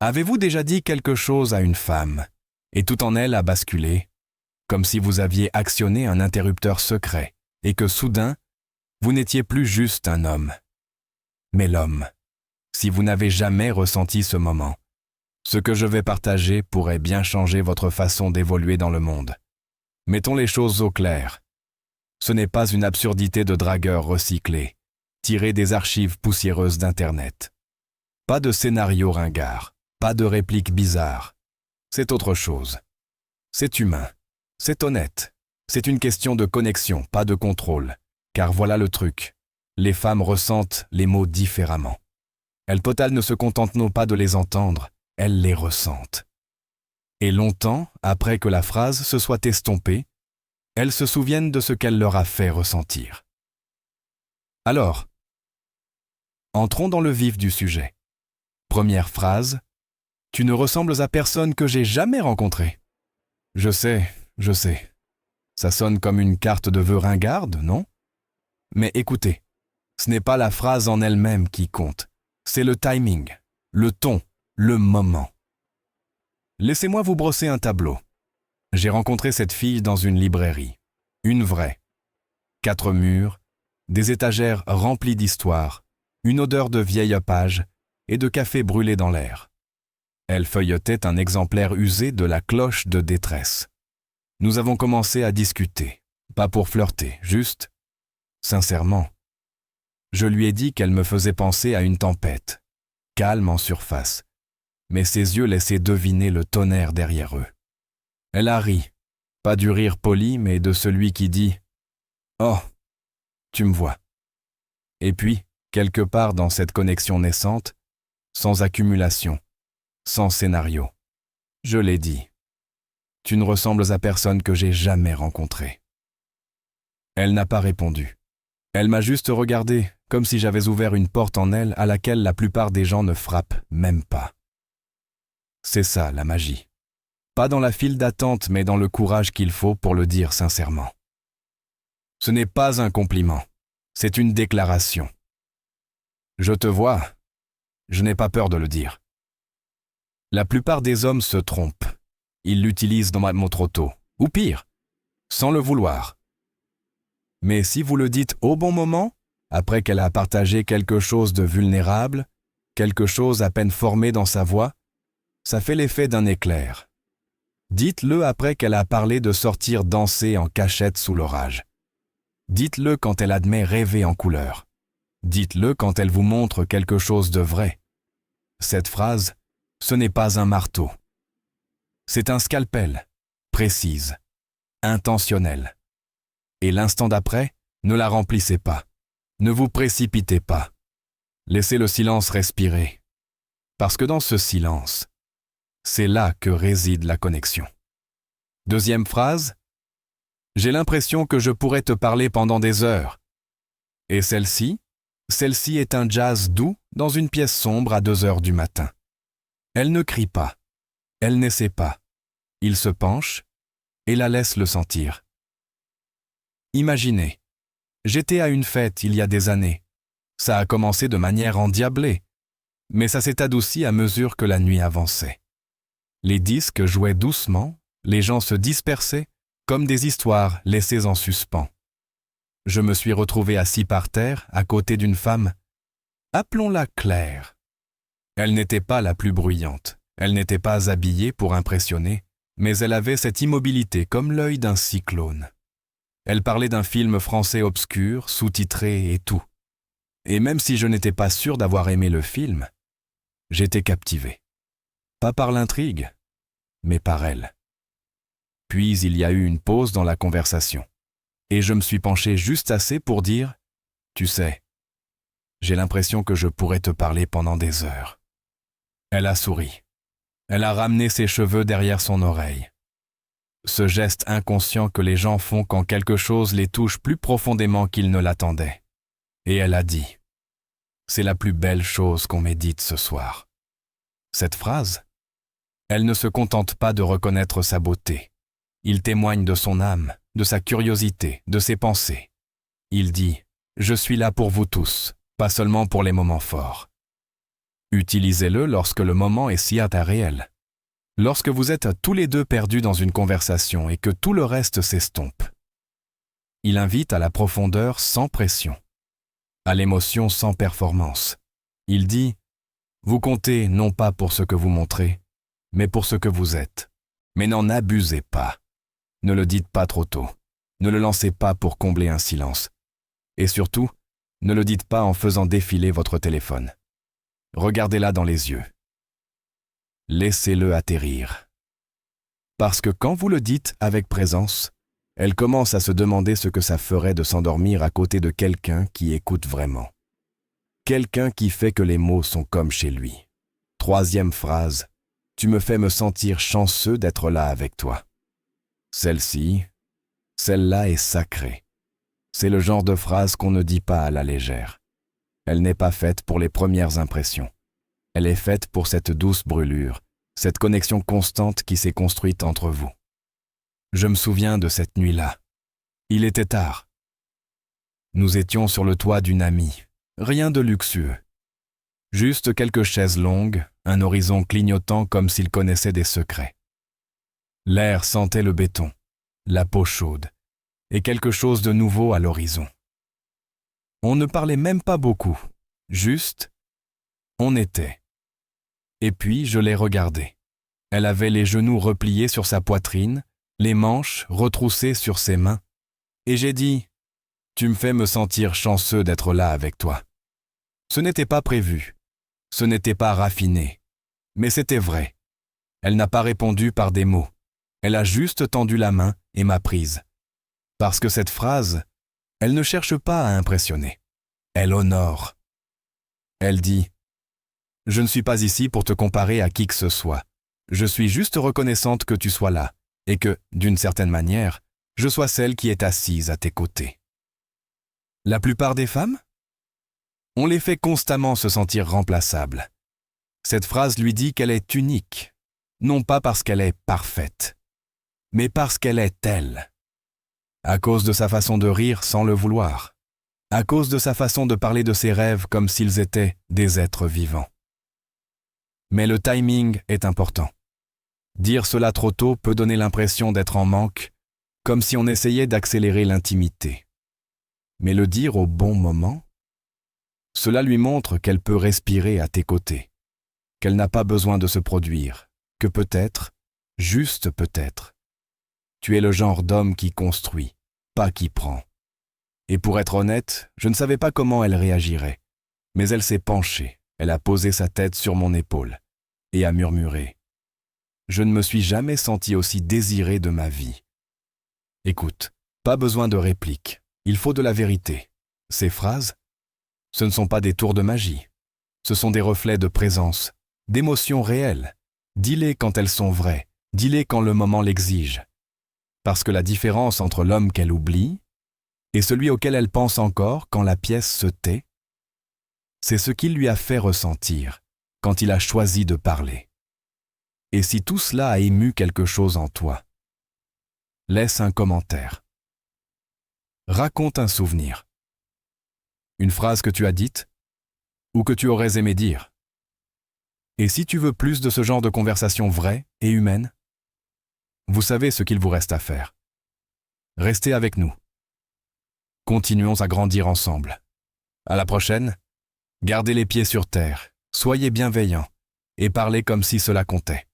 Avez-vous déjà dit quelque chose à une femme, et tout en elle a basculé, comme si vous aviez actionné un interrupteur secret, et que soudain, vous n'étiez plus juste un homme, mais l'homme? Si vous n'avez jamais ressenti ce moment, ce que je vais partager pourrait bien changer votre façon d'évoluer dans le monde. Mettons les choses au clair. Ce n'est pas une absurdité de dragueur recyclé, tiré des archives poussiéreuses d'Internet. Pas de scénario ringard, pas de répliques bizarres. C'est autre chose. C'est humain, c'est honnête. C'est une question de connexion, pas de contrôle. Car voilà le truc, les femmes ressentent les mots différemment. Elles totales ne se contentent non pas de les entendre, elles les ressentent. Et longtemps, après que la phrase se soit estompée, elles se souviennent de ce qu'elle leur a fait ressentir. Alors, entrons dans le vif du sujet. Première phrase, tu ne ressembles à personne que j'ai jamais rencontré. Je sais. Ça sonne comme une carte de vœux ringarde, non? Mais écoutez, ce n'est pas la phrase en elle-même qui compte, c'est le timing, le ton, le moment. Laissez-moi vous brosser un tableau. J'ai rencontré cette fille dans une librairie, une vraie. 4 murs, des étagères remplies d'histoires, une odeur de vieille page et de café brûlé dans l'air. Elle feuilletait un exemplaire usé de la cloche de détresse. Nous avons commencé à discuter, pas pour flirter, juste, sincèrement. Je lui ai dit qu'elle me faisait penser à une tempête, calme en surface, mais ses yeux laissaient deviner le tonnerre derrière eux. Elle a ri, pas du rire poli, mais de celui qui dit « Oh, tu me vois ». Et puis, quelque part dans cette connexion naissante, sans accumulation, sans scénario, je l'ai dit « Tu ne ressembles à personne que j'ai jamais rencontré ». Elle n'a pas répondu. Elle m'a juste regardé, comme si j'avais ouvert une porte en elle à laquelle la plupart des gens ne frappent même pas. C'est ça, la magie. Pas dans la file d'attente, mais dans le courage qu'il faut pour le dire sincèrement. Ce n'est pas un compliment, c'est une déclaration. Je te vois, je n'ai pas peur de le dire. La plupart des hommes se trompent. Ils l'utilisent dans mon trop tôt, ou pire, sans le vouloir. Mais si vous le dites au bon moment, après qu'elle a partagé quelque chose de vulnérable, quelque chose à peine formé dans sa voix, ça fait l'effet d'un éclair. Dites-le après qu'elle a parlé de sortir danser en cachette sous l'orage. Dites-le quand elle admet rêver en couleur. Dites-le quand elle vous montre quelque chose de vrai. Cette phrase, ce n'est pas un marteau. C'est un scalpel, précise, intentionnelle. Et l'instant d'après, ne la remplissez pas. Ne vous précipitez pas. Laissez le silence respirer. Parce que dans ce silence, c'est là que réside la connexion. Deuxième phrase, j'ai l'impression que je pourrais te parler pendant des heures. Et celle-ci est un jazz doux dans une pièce sombre à 2 heures du matin. Elle ne crie pas, elle n'essaie pas. Il se penche et la laisse le sentir. Imaginez, j'étais à une fête il y a des années. Ça a commencé de manière endiablée, mais ça s'est adouci à mesure que la nuit avançait. Les disques jouaient doucement, les gens se dispersaient, comme des histoires laissées en suspens. Je me suis retrouvé assis par terre, à côté d'une femme. Appelons-la Claire. Elle n'était pas la plus bruyante, elle n'était pas habillée pour impressionner, mais elle avait cette immobilité comme l'œil d'un cyclone. Elle parlait d'un film français obscur, sous-titré et tout. Et même si je n'étais pas sûr d'avoir aimé le film, j'étais captivé. Pas par l'intrigue, mais par elle. Puis il y a eu une pause dans la conversation, et je me suis penché juste assez pour dire « Tu sais, j'ai l'impression que je pourrais te parler pendant des heures. » Elle a souri. Elle a ramené ses cheveux derrière son oreille. Ce geste inconscient que les gens font quand quelque chose les touche plus profondément qu'ils ne l'attendaient. Et elle a dit « C'est la plus belle chose qu'on m'ait dite ce soir. » Cette phrase, elle ne se contente pas de reconnaître sa beauté. Il témoigne de son âme, de sa curiosité, de ses pensées. Il dit « Je suis là pour vous tous, pas seulement pour les moments forts. » Utilisez-le lorsque le moment est si réel. Lorsque vous êtes tous les deux perdus dans une conversation et que tout le reste s'estompe. Il invite à la profondeur sans pression, à l'émotion sans performance. Il dit « Vous comptez non pas pour ce que vous montrez, mais pour ce que vous êtes. Mais n'en abusez pas. Ne le dites pas trop tôt. Ne le lancez pas pour combler un silence. Et surtout, ne le dites pas en faisant défiler votre téléphone. Regardez-la dans les yeux. Laissez-le atterrir. Parce que quand vous le dites avec présence, elle commence à se demander ce que ça ferait de s'endormir à côté de quelqu'un qui écoute vraiment. Quelqu'un qui fait que les mots sont comme chez lui. 3e phrase, tu me fais me sentir chanceux d'être là avec toi. Celle-là est sacrée. C'est le genre de phrase qu'on ne dit pas à la légère. Elle n'est pas faite pour les premières impressions. Elle est faite pour cette douce brûlure, cette connexion constante qui s'est construite entre vous. Je me souviens de cette nuit-là. Il était tard. Nous étions sur le toit d'une amie, rien de luxueux. Juste quelques chaises longues, un horizon clignotant comme s'il connaissait des secrets. L'air sentait le béton, la peau chaude, et quelque chose de nouveau à l'horizon. On ne parlait même pas beaucoup, juste, on était. Et puis je l'ai regardée. Elle avait les genoux repliés sur sa poitrine, les manches retroussées sur ses mains. Et j'ai dit, « Tu me fais me sentir chanceux d'être là avec toi. » Ce n'était pas prévu, ce n'était pas raffiné, mais c'était vrai. Elle n'a pas répondu par des mots. Elle a juste tendu la main et m'a prise. Parce que cette phrase, elle ne cherche pas à impressionner. Elle honore. Elle dit, « Je ne suis pas ici pour te comparer à qui que ce soit. Je suis juste reconnaissante que tu sois là et que, d'une certaine manière, je sois celle qui est assise à tes côtés. » La plupart des femmes? On les fait constamment se sentir remplaçables. Cette phrase lui dit qu'elle est unique, non pas parce qu'elle est parfaite, mais parce qu'elle est elle. À cause de sa façon de rire sans le vouloir, à cause de sa façon de parler de ses rêves comme s'ils étaient des êtres vivants. Mais le timing est important. Dire cela trop tôt peut donner l'impression d'être en manque, comme si on essayait d'accélérer l'intimité. Mais le dire au bon moment, cela lui montre qu'elle peut respirer à tes côtés, qu'elle n'a pas besoin de se produire, que peut-être, juste peut-être, tu es le genre d'homme qui construit, pas qui prend. Et pour être honnête, je ne savais pas comment elle réagirait, mais elle s'est penchée, elle a posé sa tête sur mon épaule et a murmuré. Je ne me suis jamais senti aussi désiré de ma vie. Écoute, pas besoin de réplique, il faut de la vérité. Ces phrases, ce ne sont pas des tours de magie, ce sont des reflets de présence, d'émotions réelles. Dis-les quand elles sont vraies, dis-les quand le moment l'exige. Parce que la différence entre l'homme qu'elle oublie et celui auquel elle pense encore quand la pièce se tait, c'est ce qu'il lui a fait ressentir quand il a choisi de parler. Et si tout cela a ému quelque chose en toi, laisse un commentaire. Raconte un souvenir. Une phrase que tu as dite ou que tu aurais aimé dire. Et si tu veux plus de ce genre de conversation vraie et humaine, vous savez ce qu'il vous reste à faire. Restez avec nous. Continuons à grandir ensemble. À la prochaine, gardez les pieds sur terre, soyez bienveillants et parlez comme si cela comptait.